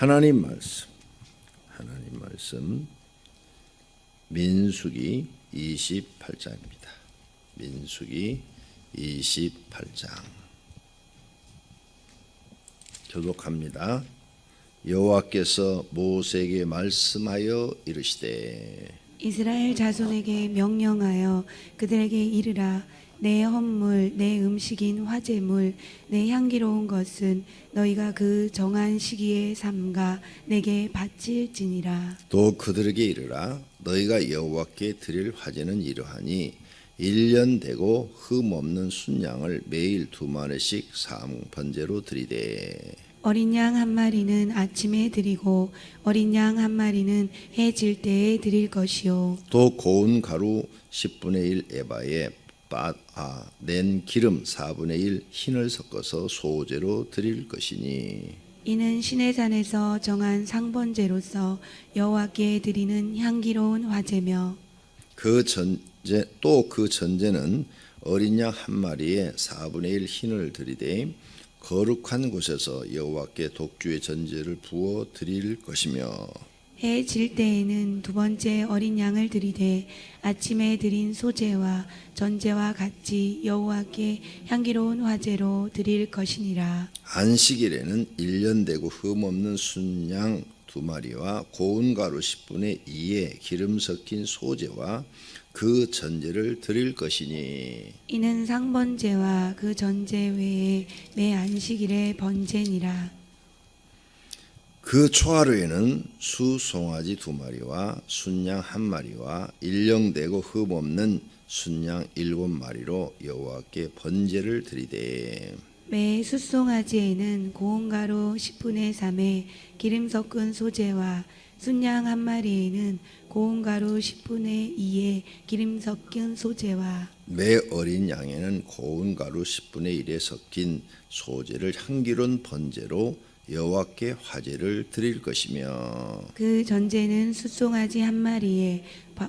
하나님 말씀 민수기 28장입니다. 민수기 28장 교독합니다. 여호와께서 모세에게 말씀하여 이르시되 이스라엘 자손에게 명령하여 그들에게 이르라. 내 헌물, 내 음식인 화제물, 내 향기로운 것은 너희가 그 정한 시기에 삼가 내게 바칠지니라. 또 그들에게 이르라. 너희가 여호와께 드릴 화제는 이러하니 1년 되고 흠 없는 순양을 매일 2마리씩 사방번제로 드리되 어린 양 한 마리는 아침에 드리고 어린 양 한 마리는 해 질 때에 드릴 것이요. 또 고운 가루 10분의 1 에바에 낸 기름 4분의 1 흰을 섞어서 소제로 드릴 것이니 이는 시내산에서 정한 상번제로서 여호와께 드리는 향기로운 화제며 그 전제는 어린 양 한 마리에 4분의 1 흰을 드리되 거룩한 곳에서 여호와께 독주의 전제를 부어 드릴 것이며 해 질 때에는 두 번째 어린 양을 드리되 아침에 드린 소제와 전제와 같이 여호와께 향기로운 화제로 드릴 것이니라. 안식일에는 1년 되고 흠 없는 순양 2마리와 고운 가루 10분의 2에 기름 섞인 소제와 그 전제를 드릴 것이니 이는 상번제와 그 전제 외에 매 안식일의 번제니라. 그 초하루에는 수송아지 2마리와 순양 1마리와 일령되고 흠 없는 순양 7마리로 여호와께 번제를 드리되 매 숫송아지에는 고운 가루 10분의 3에 기름 섞은 소제와 순양 한 마리에는 고운 가루 10분의 2에 기름 섞인 소제와 매 어린 양에는 고운 가루 10분의 1에 섞인 소제를 향기로운 번제로 여호와께 화제를 드릴 것이며 그 전제는 숫송아지 한 마리에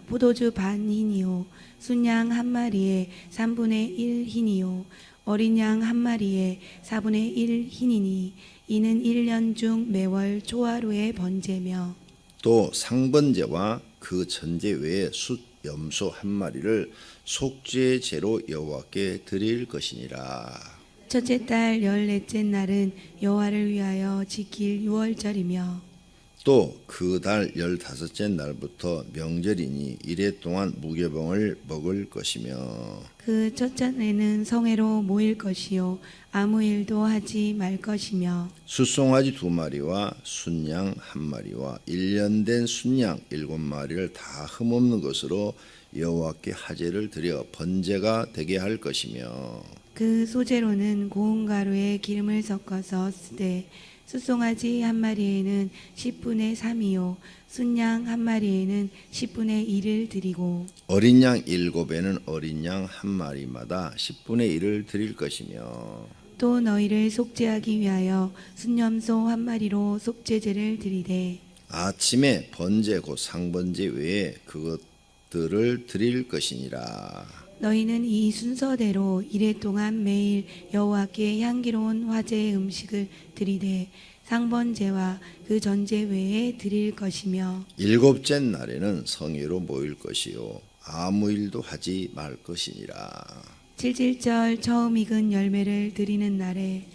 포도주 반 흰이요 순양 한 마리에 3분의 1 흰이요 어린 양 한 마리에 4분의 1 흰이니 이는 1년 중 매월 초하루의 번제며 또 상번제와 그 전제 외에 숫 염소 1마리를 속죄제로 여호와께 드릴 것이니라. 첫째 달 14째 날은 여호와를 위하여 지킬 유월절이며 또 그 달 15째 날부터 명절이니 이래 동안 무교병을 먹을 것이며 그 첫째 해는 성회로 모일 것이요 아무 일도 하지 말 것이며 숫송아지 2마리와 순양 1마리와 1년 된 순양 7마리를 다 흠없는 것으로 여호와께 화제를 드려 번제가 되게 할 것이며 그 소제로는 고운 가루에 기름을 섞어서 쓰되 숫송아지 한 마리에는 10분의 3이요 순양 한 마리에는 10분의 1을 드리고 어린 양 7에는 어린 양 1마리마다 10분의 1을 드릴 것이며 또 너희를 속죄하기 위하여 순염소 한 마리로 속죄제를 드리되 아침에 번제 곧 상번제 외에 그것들을 드릴 것이니라. 너희는 이 순서대로 이래 동안 매일 여호와께 향기로운 화제의 음식을 드리되 상번제와 그 전제 외에 드릴 것이며 7째 날에는 성회로 모일 것이요 아무 일도 하지 말 것이니라. 칠칠절 처음 익은 열매를 드리는 날에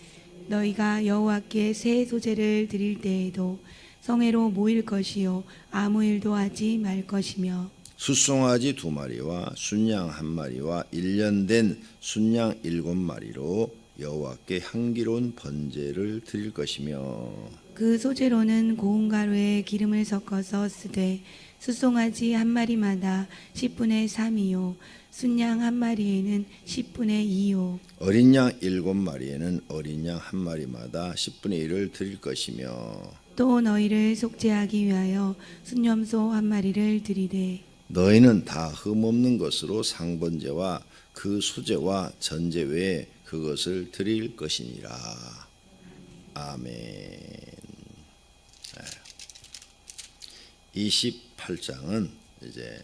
너희가 여호와께 새 소제를 드릴 때에도 성회로 모일 것이요 아무 일도 하지 말 것이며 숫송아지 2마리와 순양 1마리와 1년 된 순양 7마리로 여호와께 향기로운 번제를 드릴 것이며 그 소제로는 고운 가루에 기름을 섞어서 쓰되 숫송아지 한 마리마다 10분의 3이요 순양 한 마리에는 10분의 2요 어린 양 7마리에는 어린 양 1마리마다 10분의 1을 드릴 것이며 또 너희를 속죄하기 위하여 순염소 한 마리를 드리되 너희는 다 흠없는 것으로 상번제와 그 소제와 전제 외에 그것을 드릴 것이니라. 아멘. 28장은 이제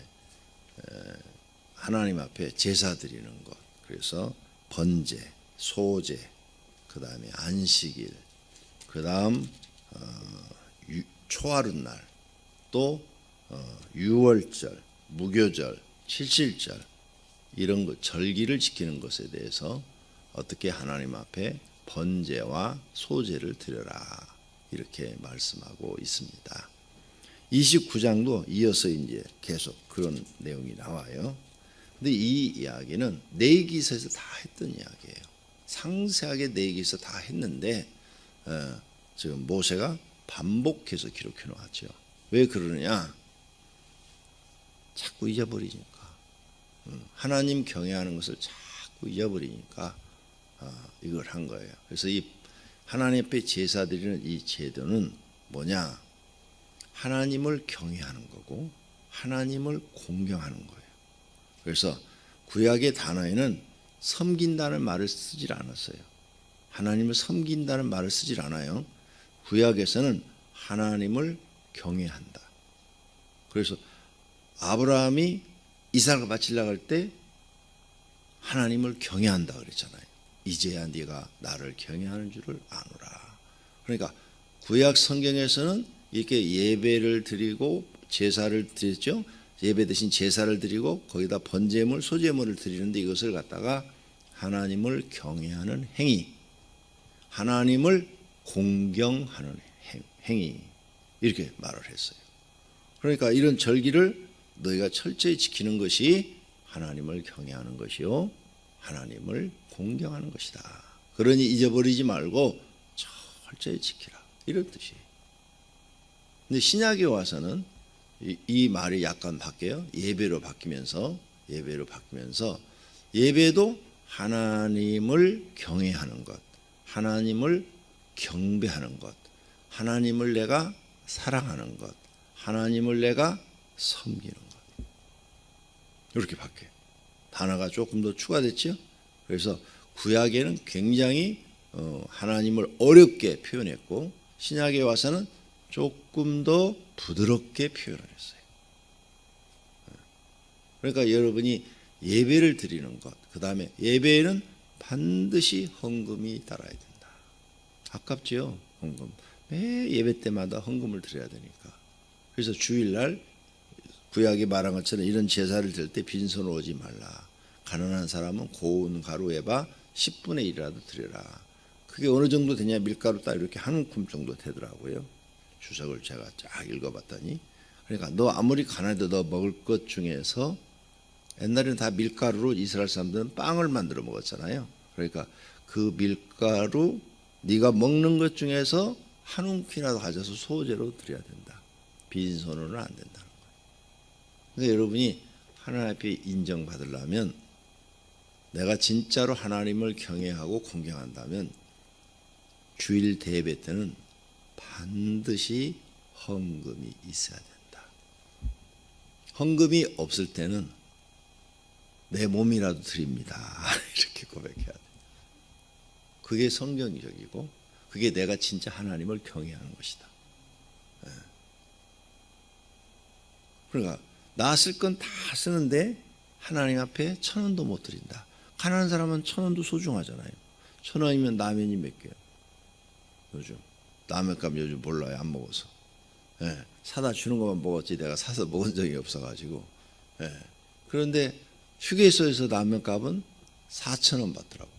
하나님 앞에 제사 드리는 것. 그래서 번제, 소제, 그 다음에 안식일, 그 다음 초하룻날, 또 유월절, 무교절, 칠칠절 이런 것, 절기를 지키는 것에 대해서 어떻게 하나님 앞에 번제와 소제를 드려라 이렇게 말씀하고 있습니다. 29장도 이어서 이제 계속 그런 내용이 나와요. 근데 이 이야기는 레위기서에서 다 했던 이야기예요. 상세하게 레위기서 다 했는데 지금 모세가 반복해서 기록해 놓았죠. 왜 그러느냐? 자꾸 잊어버리니까. 하나님 경외하는 것을 자꾸 잊어버리니까 이걸 한 거예요. 그래서 이 하나님 앞에 제사 드리는 이 제도는 뭐냐? 하나님을 경외하는 거고 하나님을 공경하는 거예요. 그래서 구약의 단어에는 섬긴다는 말을 쓰질 않았어요. 하나님을 섬긴다는 말을 쓰질 않아요. 구약에서는 하나님을 경외한다. 그래서 아브라함이 이삭을 바치려고 할 때 하나님을 경외한다 그랬잖아요. 이제야 네가 나를 경외하는 줄을 아노라. 그러니까 구약 성경에서는 이렇게 예배를 드리고 제사를 드렸죠. 예배 대신 제사를 드리고 거기다 번제물, 소제물을 드리는데 이것을 갖다가 하나님을 경외하는 행위, 하나님을 공경하는 행위 이렇게 말을 했어요. 그러니까 이런 절기를 너희가 철저히 지키는 것이 하나님을 경외하는 것이요 하나님을 공경하는 것이다. 그러니 잊어버리지 말고 철저히 지키라 이런 뜻이에요. 근데 신약에 와서는 이 말이 약간 바뀌어요. 예배로 바뀌면서 예배도 하나님을 경외하는 것, 하나님을 경배하는 것, 하나님을 내가 사랑하는 것, 하나님을 내가 섬기는 것 이렇게 바뀌어요. 단어가 조금 더 추가됐죠. 그래서 구약에는 굉장히 하나님을 어렵게 표현했고 신약에 와서는 조금 더 부드럽게 표현을 했어요. 그러니까 여러분이 예배를 드리는 것, 그 다음에 예배에는 반드시 헌금이 따라야 된다. 아깝지요, 헌금. 매 예배 때마다 헌금을 드려야 되니까. 그래서 주일날 구약이 말한 것처럼 이런 제사를 드릴 때 빈손으로 오지 말라. 가난한 사람은 고운 가루에봐 10분의 1이라도 드려라. 그게 어느 정도 되냐? 밀가루 딱 이렇게 한 움큼 정도 되더라고요. 주석을 제가 쫙 읽어봤더니 그러니까 너 아무리 가난해도 너 먹을 것 중에서 옛날에는 다 밀가루로 이스라엘 사람들은 빵을 만들어 먹었잖아요. 그러니까 그 밀가루 네가 먹는 것 중에서 한 움큼이라도 가져서 소제로 드려야 된다. 빈손으로는 안 된다는 거예요. 그러니까 여러분이 하나님 앞에 인정받으려면 내가 진짜로 하나님을 경외하고 공경한다면 주일 대예배 때는 반드시 헌금이 있어야 된다. 헌금이 없을 때는 내 몸이라도 드립니다. 이렇게 고백해야 돼. 그게 성경적이고 그게 내가 진짜 하나님을 경외하는 것이다. 그러니까 나 쓸 건 다 쓰는데 하나님 앞에 1,000원도 못 드린다. 가난한 사람은 1,000원도 소중하잖아요. 1,000원이면 라면이 몇 개요? 요즘 라면값 요즘 몰라요. 안 먹어서. 사다 주는 것만 먹었지 내가 사서 먹은 적이 없어가지고. 그런데 휴게소에서 라면값은 4,000원 받더라고.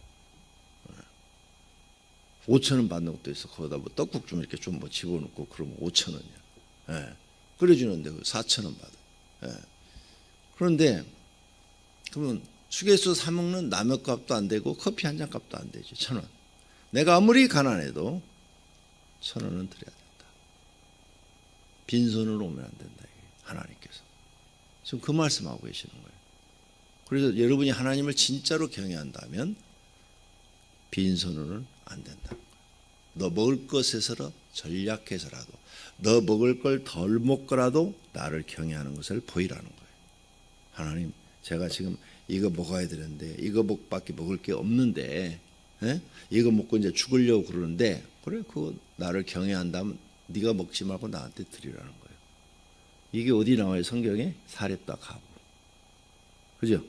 5,000원 받는 것도 있어. 거기다 뭐 떡국 좀 이렇게 좀 뭐 집어넣고 그러면 5,000원이야. 끓여주는데 4,000원 받아. 그런데 그러면 휴게소 사 먹는 라면 값도 안 되고 커피 한 잔 값도 안 되죠. 1,000원. 내가 아무리 가난해도 1,000원은 드려야 된다. 빈손으로 오면 안 된다. 하나님께서 지금 그 말씀하고 계시는 거예요. 그래서 여러분이 하나님을 진짜로 경외한다면 빈손으로는 안 된다. 너 먹을 것에서 전략해서라도 너 먹을 걸 덜 먹더라도 나를 경외하는 것을 보이라는 거예요. 하나님, 제가 지금 이거 먹어야 되는데 이거 밖에 먹을 게 없는데 이거 먹고 이제 죽으려고 그러는데 그래 그거 나를 경외한다면 네가 먹지 말고 나한테 드리라는 거예요. 이게 어디 나와요? 성경에? 사렙다 가부. 그죠?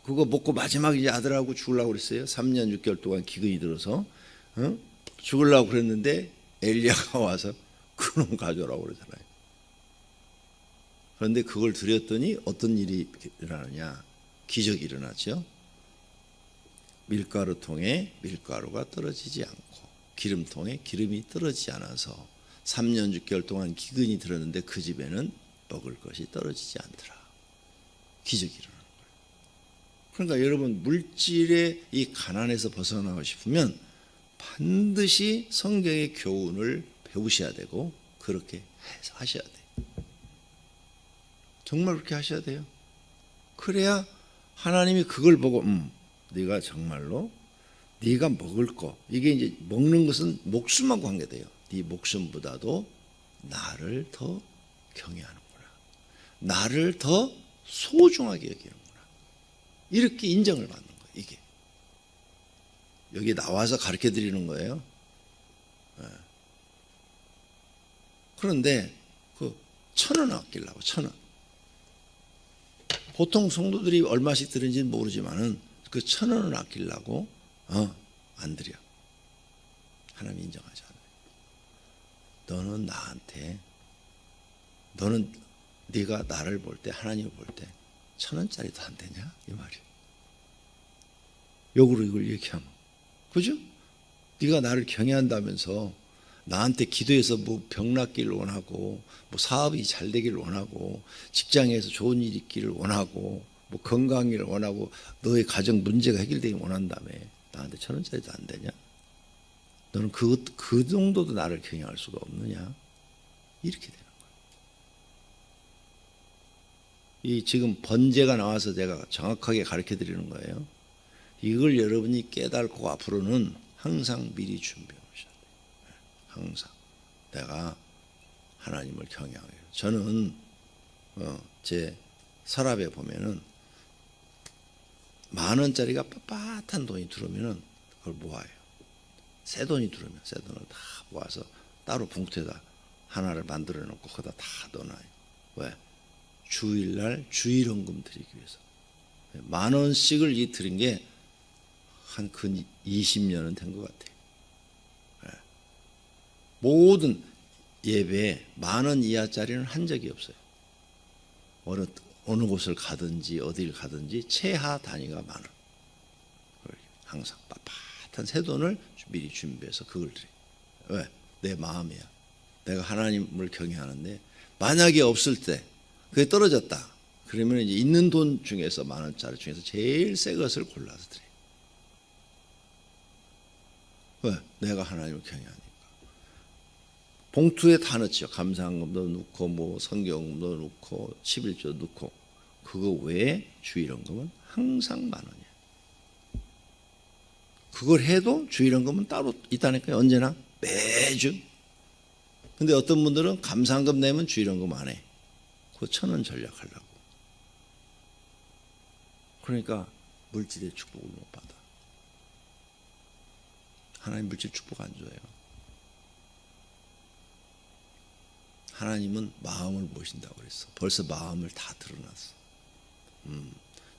그거 먹고 마지막에 이제 아들하고 죽으려고 그랬어요. 3년 6개월 동안 기근이 들어서 죽으려고 그랬는데 엘리야가 와서 그 그놈 가져오라고 그러잖아요. 그런데 그걸 드렸더니 어떤 일이 일어나느냐? 기적이 일어났죠. 밀가루통에 밀가루가 떨어지지 않고 기름통에 기름이 떨어지지 않아서 3년 6개월 동안 기근이 들었는데 그 집에는 먹을 것이 떨어지지 않더라. 기적이 일어나는 거예요. 그러니까 여러분, 물질의 이 가난에서 벗어나고 싶으면 반드시 성경의 교훈을 배우셔야 되고 그렇게 하셔야 돼요. 정말 그렇게 하셔야 돼요. 그래야 하나님이 그걸 보고 네가 정말로 네가 먹을 거, 이게 이제 먹는 것은 목숨하고 관계돼요. 네 목숨보다도 나를 더 경외하는구나. 나를 더 소중하게 여기는구나. 이렇게 인정을 받는 거예요. 이게 여기 나와서 가르쳐 드리는 거예요. 그런데 그 1,000원 아끼려고 1,000원. 보통 성도들이 얼마씩 드는지는 모르지만은 그 1,000원을 아끼려고 안 드려. 하나님 인정하지 않아요. 너는 나한테, 너는 네가 나를 볼 때, 하나님을 볼 때 1,000원짜리도 안 되냐? 이 말이에요. 역으로 이걸 얘기하면, 그죠? 네가 나를 경외한다면서 나한테 기도해서 뭐 병 낫기를 원하고, 뭐 사업이 잘 되기를 원하고, 직장에서 좋은 일이 있기를 원하고, 뭐 건강을 원하고, 너의 가정 문제가 해결되기 원한다며 나한테 1,000원짜리도 안 되냐? 너는 그 정도도 나를 경외할 수가 없느냐? 이렇게 되는 거예요. 이 지금 번제가 나와서 제가 정확하게 가르쳐 드리는 거예요. 이걸 여러분이 깨닫고 앞으로는 항상 미리 준비해 오셔야 돼요. 항상 내가 하나님을 경외하고, 저는 제 서랍에 보면은 10,000원짜리가 빳빳한 돈이 들어오면은 그걸 모아요. 새 돈이 들어오면 새 돈을 다 모아서 따로 봉투에다 하나를 만들어 놓고 거기다 다 넣어놔요. 왜? 주일날 주일헌금 드리기 위해서. 10,000원씩을 이 드린 게 한 근 20년은 된 것 같아요. 모든 예배에 10,000원 이하짜리는 한 적이 없어요. 어느 곳을 가든지 어디를 가든지 최하 단위가 10,000원. 항상 빳빳한 새 돈을 미리 준비해서 그걸 드려요. 왜? 내 마음이야. 내가 하나님을 경외하는데 만약에 없을 때 그게 떨어졌다. 그러면 이제 있는 돈 중에서 10,000원짜리 중에서 제일 새 것을 골라서 드려요. 왜? 내가 하나님을 경외하니까. 봉투에 다 넣죠. 감사헌금도 넣고 뭐 성경도 넣고 11조 넣고. 그거 외에 주일헌금은 항상 10,000원이야. 그걸 해도 주일헌금은 따로 있다니까요. 언제나 매주. 근데 어떤 분들은 감사헌금 내면 주일헌금 안 해. 그 1,000원 전략하려고. 그러니까 물질의 축복을 못 받아. 하나님 물질 축복 안 줘요. 하나님은 마음을 보신다고 그랬어. 벌써 마음을 다 드러났어.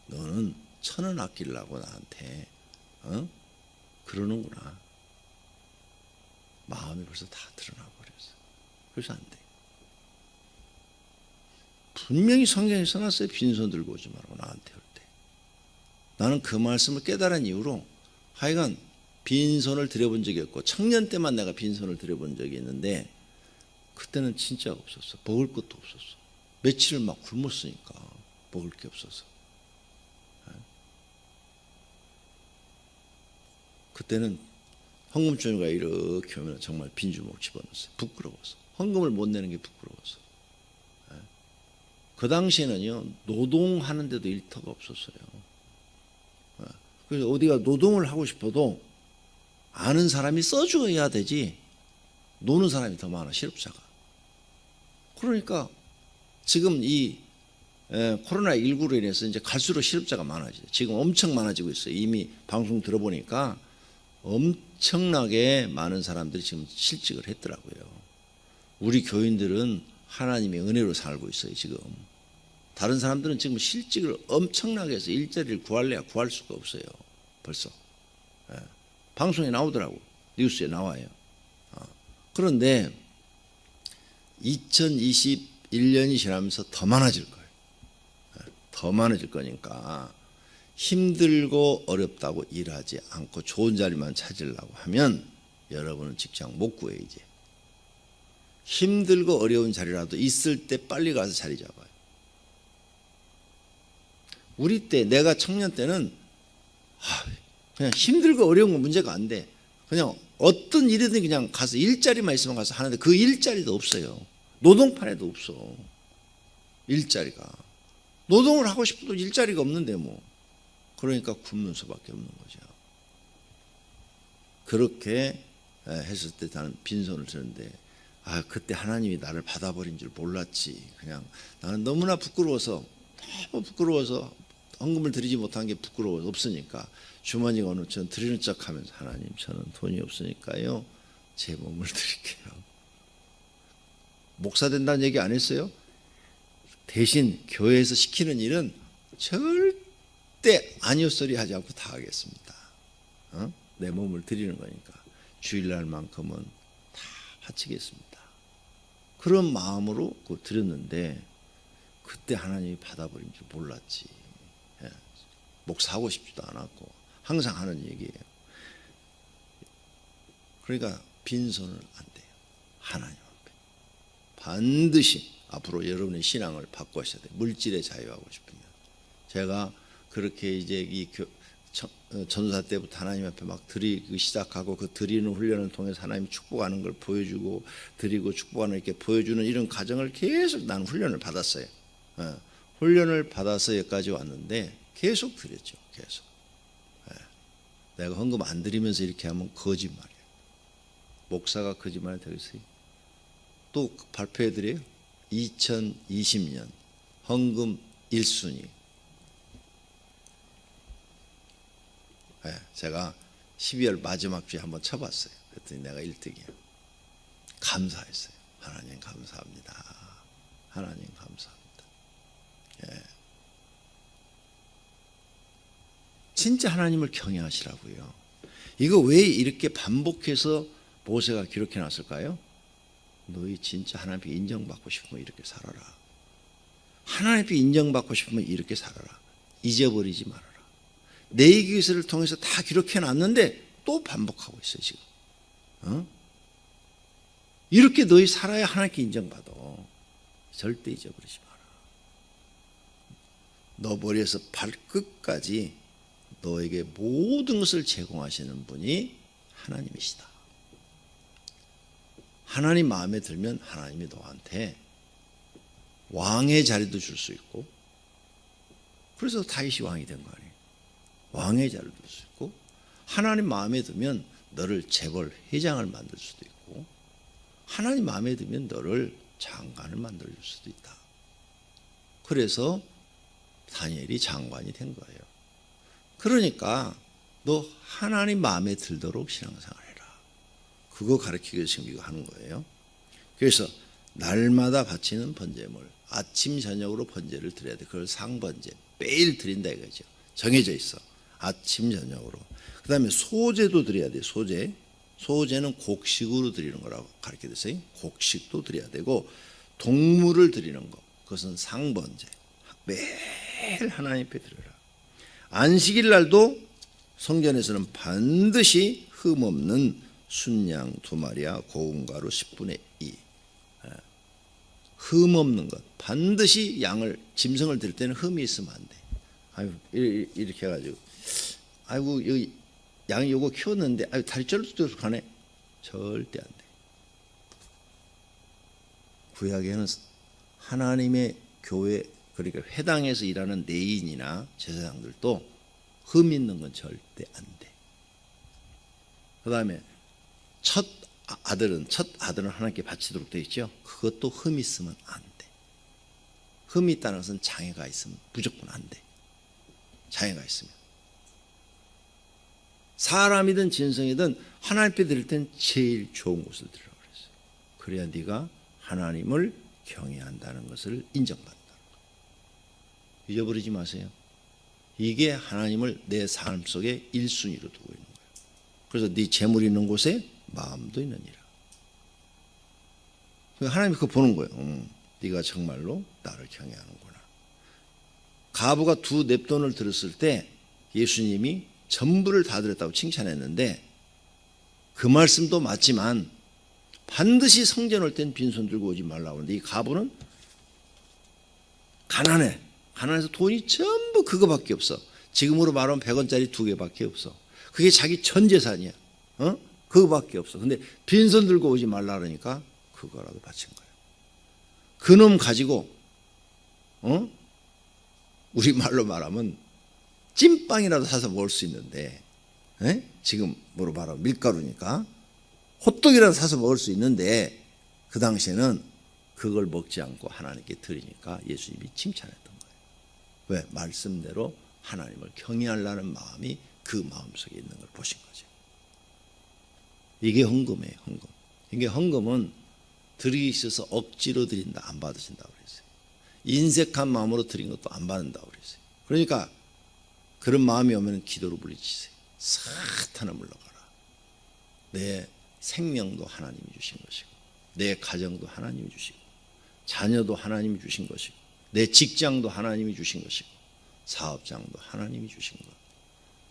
너는 1,000원 아끼려고 나한테 그러는구나. 마음이 벌써 다 드러나 버렸어. 그래서 안 돼. 분명히 성경에 써놨어요. 빈손 들고 오지 말고 나한테 올 때. 나는 그 말씀을 깨달은 이후로 하여간 빈손을 들여본 적이 없고, 청년 때만 내가 빈손을 들여본 적이 있는데 그때는 진짜 없었어. 먹을 것도 없었어. 며칠을 막 굶었으니까 먹을 게 없어서. 그때는 헌금줄과 이렇게 오면 정말 빈주먹 집어넣었어요. 부끄러워서. 헌금을 못 내는 게 부끄러워서. 그 당시에는요, 노동하는데도 일터가 없었어요. 그래서 어디가 노동을 하고 싶어도 아는 사람이 써줘야 되지, 노는 사람이 더 많아, 실업자가. 그러니까 지금 이 코로나19로 인해서 이제 갈수록 실업자가 많아져요. 지금 엄청 많아지고 있어요. 이미 방송 들어보니까 엄청나게 많은 사람들이 지금 실직을 했더라고요. 우리 교인들은 하나님의 은혜로 살고 있어요, 지금. 다른 사람들은 지금 실직을 엄청나게 해서 일자리를 구할래야 구할 수가 없어요, 벌써. 방송에 나오더라고. 뉴스에 나와요. 그런데 2021년이 지나면서 더 많아질 거예요. 더 많아질 거니까 힘들고 어렵다고 일하지 않고 좋은 자리만 찾으려고 하면 여러분은 직장 못 구해. 이제 힘들고 어려운 자리라도 있을 때 빨리 가서 자리 잡아요. 우리 때, 내가 청년 때는 그냥 힘들고 어려운 건 문제가 안 돼. 그냥 어떤 일이든 그냥 가서 일자리만 있으면 가서 하는데 그 일자리도 없어요. 노동판에도 없어. 일자리가. 노동을 하고 싶어도 일자리가 없는데 뭐. 그러니까 굶는 수밖에 없는 거죠. 그렇게 했을 때 나는 빈손을 드는데 그때 하나님이 나를 받아버린 줄 몰랐지. 그냥 나는 너무나 부끄러워서 너무 부끄러워서 헌금을 드리지 못한 게 부끄러워서 없으니까 주머니가 어느 전 드리는 척하면서 하나님 저는 돈이 없으니까요 제 몸을 드릴게요. 목사 된다는 얘기 안 했어요? 대신 교회에서 시키는 일은 절대 아니요 소리 하지 않고 다 하겠습니다. 내 몸을 드리는 거니까 주일날만큼은 다 바치겠습니다. 그런 마음으로 드렸는데 그때 하나님이 받아버린 줄 몰랐지. 목사하고 싶지도 않았고 항상 하는 얘기예요. 그러니까 빈손은 안 돼요. 하나님 앞에 반드시 앞으로 여러분의 신앙을 바꾸셔야 돼요. 물질의 자유하고 싶으면. 제가 그렇게 이제 이 전도사 때부터 하나님 앞에 막 드리기 시작하고 그 드리는 훈련을 통해서 하나님 축복하는 걸 보여주고 드리고 축복하는 이렇게 보여주는 이런 과정을 계속 나는 훈련을 받았어요. 훈련을 받아서 여기까지 왔는데 계속 드렸죠. 계속. 내가 헌금 안 드리면서 이렇게 하면 거짓말이에요. 목사가 거짓말 되겠어요? 또 발표해드려요. 2020년 헌금 1순위. 제가 12월 마지막 주에 한번 쳐봤어요. 그랬더니 내가 1등이에요. 감사했어요. 하나님 감사합니다. 하나님 감사합니다. 진짜 하나님을 경외하시라고요. 이거 왜 이렇게 반복해서 모세가 기록해 놨을까요? 너희 진짜 하나님께 인정받고 싶으면 이렇게 살아라. 하나님께 인정받고 싶으면 이렇게 살아라. 잊어버리지 말아라. 내기서를 통해서 다 기록해 놨는데 또 반복하고 있어요 지금. 이렇게 너희 살아야 하나님께 인정받아. 절대 잊어버리지 마라. 너 머리에서 발끝까지 너에게 모든 것을 제공하시는 분이 하나님이시다. 하나님 마음에 들면 하나님이 너한테 왕의 자리도 줄 수 있고, 그래서 다윗이 왕이 된 거 아니에요. 왕의 자리를 줄 수 있고, 하나님 마음에 들면 너를 재벌 회장을 만들 수도 있고, 하나님 마음에 들면 너를 장관을 만들 수도 있다. 그래서 다니엘이 장관이 된 거예요. 그러니까 너 하나님 마음에 들도록 신앙생활해라. 그거 가르치기 위해서 지금 이거 하는 거예요. 그래서 날마다 바치는 번제물, 아침 저녁으로 번제를 드려야 돼. 그걸 상번제, 매일 드린다 이거죠. 정해져 있어. 아침 저녁으로. 그 다음에 소제도 드려야 돼. 소제는 곡식으로 드리는 거라고 가르쳐 주세요. 곡식도 드려야 되고, 동물을 드리는 거, 그것은 상번제. 매일 하나님 앞에 드려라. 안식일 날도 성전에서는 반드시 흠없는 순양 2마리와 고운 가루 10분의 2. 흠없는 것. 반드시 양을, 짐승을 드릴 때는 흠이 있으면 안 돼. 이렇게 해가지고, 여기 양이 요거 키웠는데, 다리 쩔뚝쩔뚝 가네. 절대 안 돼. 구약에는 하나님의 교회, 그러니까 회당에서 일하는 내인이나 제사장들도 흠 있는 건 절대 안 돼. 그 다음에 첫 아들은 하나님께 바치도록 되어 있죠. 그것도 흠 있으면 안 돼. 흠이 있다는 것은 장애가 있으면 무조건 안 돼. 장애가 있으면. 사람이든 짐승이든 하나님께 드릴 땐 제일 좋은 것을 드리라고 그랬어요. 그래야 네가 하나님을 경외한다는 것을 인정받는다. 잊어버리지 마세요. 이게 하나님을 내 삶 속에 1순위로 두고 있는 거예요. 그래서 네 재물이 있는 곳에 마음도 있느니라. 하나님이 그거 보는 거예요. 네가 정말로 나를 경외하는구나. 과부가 두 냅돈을 들었을 때 예수님이 전부를 다 드렸다고 칭찬했는데 그 말씀도 맞지만 반드시 성전 올 땐 빈손 들고 오지 말라고 하는데 이 과부는 가난해. 가난해서 돈이 전부 그거밖에 없어. 지금으로 말하면 100원짜리 2개밖에 없어. 그게 자기 전 재산이야. 그거밖에 없어. 근데 빈손 들고 오지 말라 그러니까 그거라도 바친 거예요. 그놈 가지고 우리 말로 말하면 찐빵이라도 사서 먹을 수 있는데 지금 뭐로 말하면 밀가루니까 호떡이라도 사서 먹을 수 있는데 그 당시에는 그걸 먹지 않고 하나님께 드리니까 예수님이 칭찬했던 거예요. 왜? 말씀대로 하나님을 경외하려는 마음이 그 마음속에 있는 걸 보신 거죠. 이게 헌금이에요. 헌금. 이게 헌금은 드리기 있어서 억지로 드린다 안 받으신다고 그랬어요. 인색한 마음으로 드린 것도 안 받는다고 그랬어요. 그러니까 그런 마음이 오면 기도로 물리치세요. 사탄아 물러가라. 내 생명도 하나님이 주신 것이고 내 가정도 하나님이 주시고 자녀도 하나님이 주신 것이고 내 직장도 하나님이 주신 것이고 사업장도 하나님이 주신 것,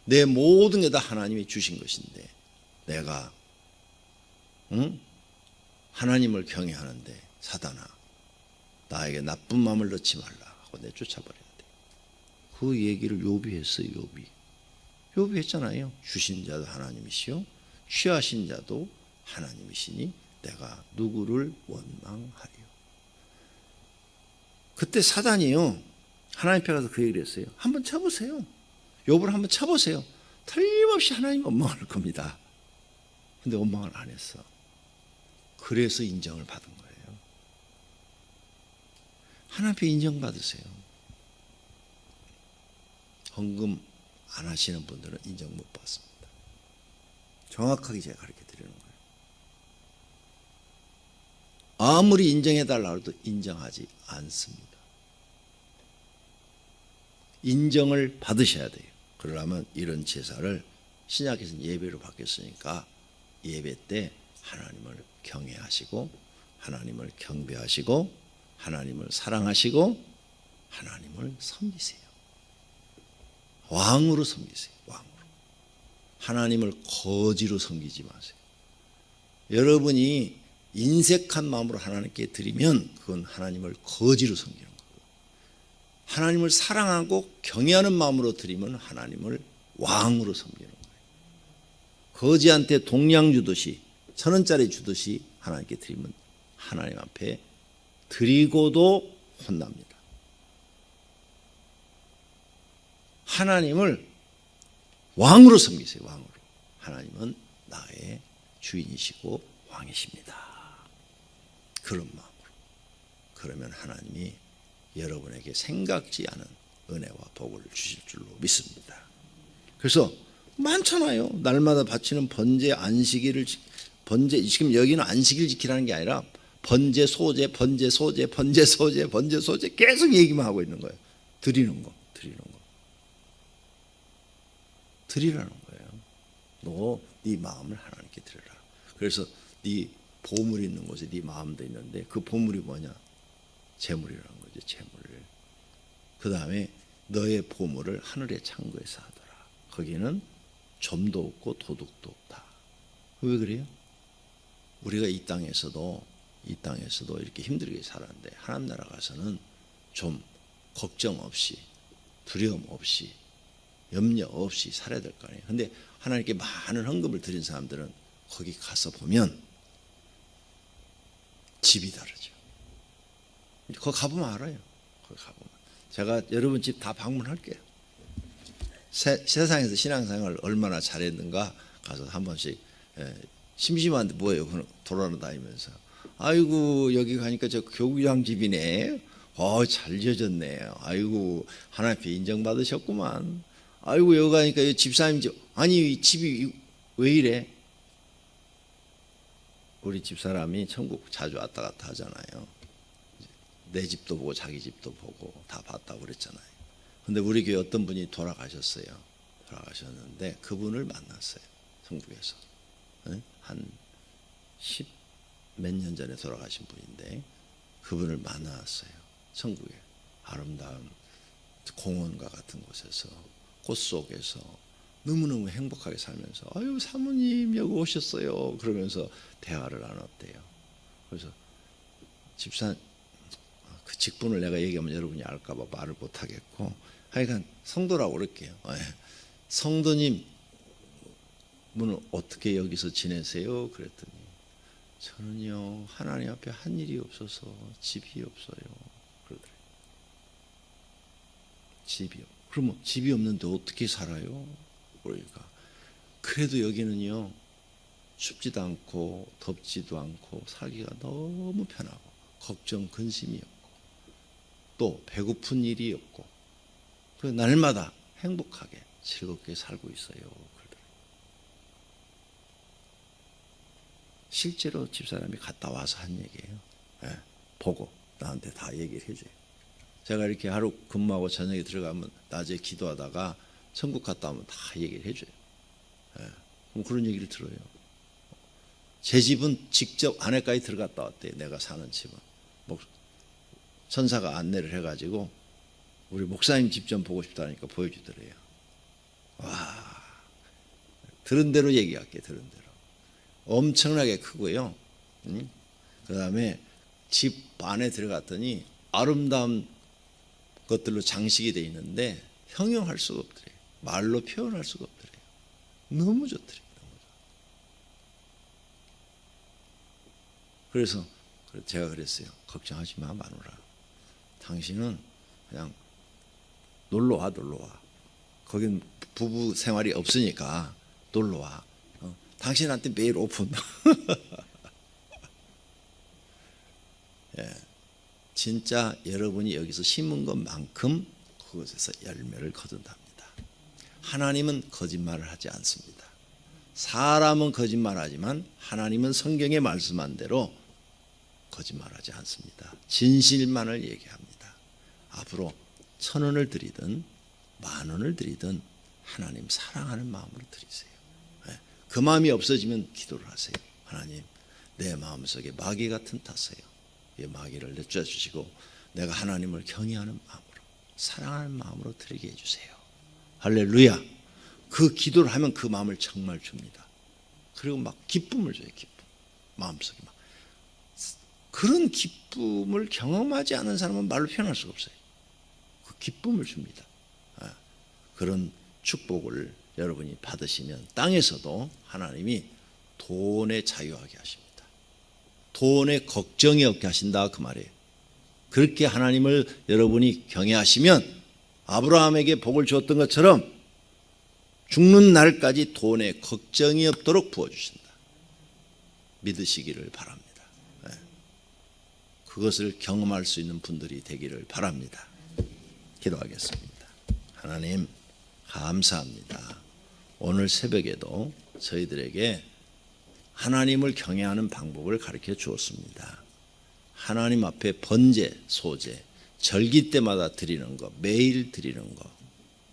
내 모든 게 다 하나님이 주신 것인데 내가 하나님을 경외하는데 사단아 나에게 나쁜 마음을 넣지 말라 하고 내쫓아버려야 돼. 그 얘기를 욥이 했어요. 욥이 했잖아요. 주신 자도 하나님이시요 취하신 자도 하나님이시니 내가 누구를 원망하리요. 그때 사단이요 하나님 앞에 가서 그 얘기를 했어요. 한번 쳐보세요. 욥을 한번 쳐보세요. 틀림없이 하나님 원망할 겁니다. 근데 원망을 안 했어. 그래서 인정을 받은 거예요. 하나님 앞에 인정받으세요. 헌금 안 하시는 분들은 인정 못 받습니다. 정확하게 제가 가르쳐 드리는 거예요. 아무리 인정해달라고 해도 인정하지 않습니다. 인정을 받으셔야 돼요. 그러려면 이런 제사를 신약에서는 예배로 바뀌었으니까 예배 때 하나님을 경외하시고 하나님을 경배하시고 하나님을 사랑하시고 하나님을 섬기세요. 왕으로 섬기세요. 왕으로. 하나님을 거지로 섬기지 마세요. 여러분이 인색한 마음으로 하나님께 드리면 그건 하나님을 거지로 섬기는 거예요. 하나님을 사랑하고 경외하는 마음으로 드리면 하나님을 왕으로 섬기는 거예요. 거지한테 동량 주듯이 1,000원짜리 주듯이 하나님께 드리면 하나님 앞에 드리고도 혼납니다. 하나님을 왕으로 섬기세요. 왕으로. 하나님은 나의 주인이시고 왕이십니다. 그런 마음으로. 그러면 하나님이 여러분에게 생각지 않은 은혜와 복을 주실 줄로 믿습니다. 그래서 많잖아요. 날마다 바치는 번제, 안식일을 번제, 지금 여기는 안식일 지키라는 게 아니라 번제, 소제, 번제, 소제, 번제, 소제, 번제, 소제 계속 얘기만 하고 있는 거예요. 드리는 거. 드리라는 거예요. 너 네 마음을 하나님께 드려라. 그래서 네 보물이 있는 곳에 네 마음도 있는데 그 보물이 뭐냐? 재물이라는 거죠. 재물을. 그 다음에 너의 보물을 하늘의 창고에서 하더라. 거기는 점도 없고 도둑도 없다. 왜 그래요? 우리가 이 땅에서도 이렇게 힘들게 살았는데 하나님 나라 가서는 좀 걱정 없이 두려움 없이 염려 없이 살아야 될 거 아니에요. 근데 하나님께 많은 헌금을 드린 사람들은 거기 가서 보면 집이 다르죠. 거기 가보면 알아요. 거기 가보면. 제가 여러분 집 다 방문할게요. 세상에서 신앙생활을 얼마나 잘했는가 가서 한 번씩 심심한데 뭐예요? 돌아다니면서 아이고 여기 가니까 저 교구장 집이네. 잘 지어졌네. 아이고 하나님 앞에 인정받으셨구만. 아이고 여기 가니까 집사님 집 아니 이 집이 왜 이래? 우리 집사람이 천국 자주 왔다 갔다 하잖아요. 내 집도 보고 자기 집도 보고 다 봤다고 그랬잖아요. 근데 우리 교회 어떤 분이 돌아가셨어요. 돌아가셨는데 그분을 만났어요. 천국에서. 한 몇 년 전에 돌아가신 분인데 그분을 만났어요. 천국에 아름다운 공원과 같은 곳에서 꽃 속에서 너무너무 행복하게 살면서 아유 사모님 여기 오셨어요 그러면서 대화를 나눴대요. 그래서 집사 그 직분을 내가 얘기하면 여러분이 알까봐 말을 못하겠고 하여간 성도라고 그럴게요. 성도님 분은 어떻게 여기서 지내세요? 그랬더니 저는요 하나님 앞에 한 일이 없어서 집이 없어요 그러더래요. 집이요. 그러면 집이 없는데 어떻게 살아요? 그러니까 그래도 여기는요 춥지도 않고 덥지도 않고 살기가 너무 편하고 걱정 근심이 없고 또 배고픈 일이 없고 그 날마다 행복하게 즐겁게 살고 있어요. 그러더래요. 실제로 집사람이 갔다 와서 한 얘기예요. 보고 나한테 다 얘기를 해줘요. 제가 이렇게 하루 근무하고 저녁에 들어가면 낮에 기도하다가 천국 갔다 오면 다 얘기를 해줘요. 그럼 그런 얘기를 들어요. 제 집은 직접 안에까지 들어갔다 왔대요. 내가 사는 집은. 천사가 안내를 해가지고 우리 목사님 집 좀 보고 싶다니까 보여주더래요. 와, 들은 대로 얘기할게. 들은 대로. 엄청나게 크고요. 그 다음에 집 안에 들어갔더니 아름다운 것들로 장식이 되어 있는데 형용할 수가 없더래요. 말로 표현할 수가 없더래요. 너무 좋더래요. 그래서 제가 그랬어요. 걱정하지 마 마누라. 당신은 그냥 놀러와 놀러와. 거긴 부부 생활이 없으니까 놀러와. 당신한테 매일 오픈. 예, 진짜 여러분이 여기서 심은 것만큼 그것에서 열매를 거둔답니다. 하나님은 거짓말을 하지 않습니다. 사람은 거짓말하지만 하나님은 성경에 말씀한 대로 거짓말하지 않습니다. 진실만을 얘기합니다. 앞으로 1,000원을 드리든 10,000원을 드리든 하나님 사랑하는 마음으로 드리세요. 그 마음이 없어지면 기도를 하세요. 하나님 내 마음속에 마귀가 틈탔어요. 이 마귀를 내쫓아 주시고 내가 하나님을 경외하는 마음으로 사랑하는 마음으로 드리게 해주세요. 할렐루야. 그 기도를 하면 그 마음을 정말 줍니다. 그리고 막 기쁨을 줘요. 기쁨. 마음속에 막 그런 기쁨을 경험하지 않은 사람은 말로 표현할 수가 없어요. 그 기쁨을 줍니다. 그런 축복을 여러분이 받으시면 땅에서도 하나님이 돈에 자유하게 하십니다. 돈에 걱정이 없게 하신다 그 말이에요. 그렇게 하나님을 여러분이 경외하시면 아브라함에게 복을 주었던 것처럼 죽는 날까지 돈에 걱정이 없도록 부어주신다. 믿으시기를 바랍니다. 그것을 경험할 수 있는 분들이 되기를 바랍니다. 기도하겠습니다. 하나님 감사합니다. 오늘 새벽에도 저희들에게 하나님을 경외하는 방법을 가르쳐 주었습니다. 하나님 앞에 번제, 소제, 절기 때마다 드리는 거, 매일 드리는 거,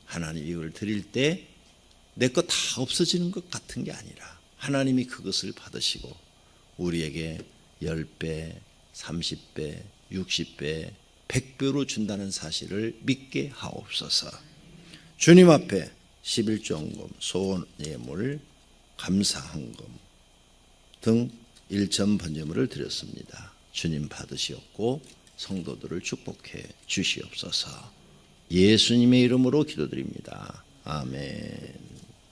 하나님 이걸 드릴 때 내 거 다 없어지는 것 같은 게 아니라 하나님이 그것을 받으시고 우리에게 10배, 30배, 60배, 100배로 준다는 사실을 믿게 하옵소서. 주님 앞에 11조헌금, 소원 예물, 감사헌금 등 일천 번제물을 드렸습니다. 주님 받으시옵고 성도들을 축복해 주시옵소서. 예수님의 이름으로 기도드립니다. 아멘.